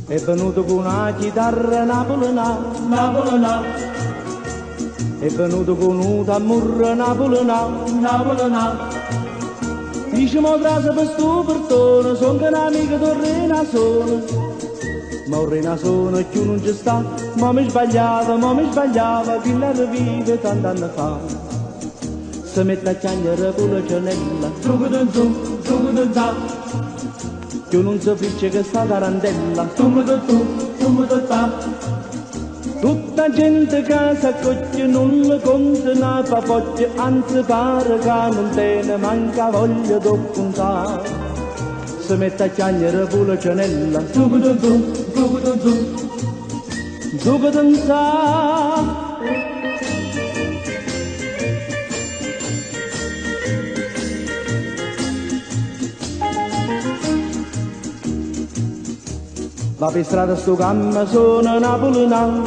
È venuto con una chitarra napoletana, è venuto con un tamburro napoletano. Dice mo trasa per sto portone, son che un'amica torrena sono. Ma un sono e più non ci sta, ma mi sbagliava, che la rivive tanti anni fa. Si mette a chiagnere con la cianella, giù, più non si fricce che sta tarantella, tutta gente che s'accoglie non le conta una papocchia, anzi pare che non te ne manca voglia di contare. Si mette a chiagnere con la cianella, giù, che danza. Va per strada sto cammo sono napoletano,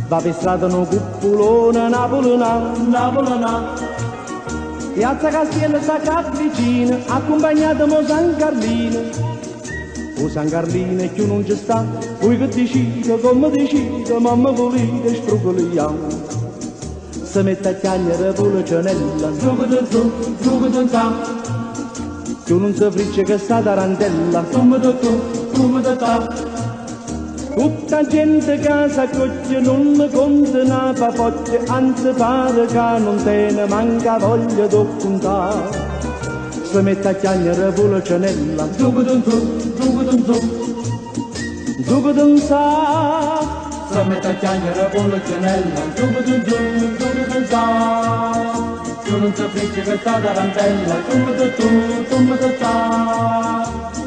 va per strada un cuppolone napoletano, piazza Castiello sta qua vicino, accompagnato mo San Carlino. O San Carlino e più non ci sta, poi che decide, come decide, mamma volete struggoliamo. Si mette a chiagnere con la cianella, giù, più non si fricce che sta tarantella, tutta gente che s'accoglie non le conta una papocchia, anzi pare che non te ne manca voglia di contare. Si mette a chiagnere con la cianella, giù, che danza. Si mette a chiagnere con la cianella, giù, che danza. Tu non si fricce che sta tarantella,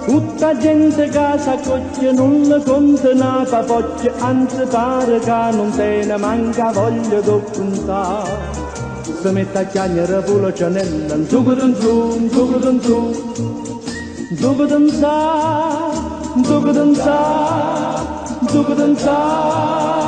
tutta gente che s'accoglie non le conta una papocchia, anzi pare che non te ne manca voglia di contare. Si mette a chiagnere con la cianella, giù, che danza, giù, che danza.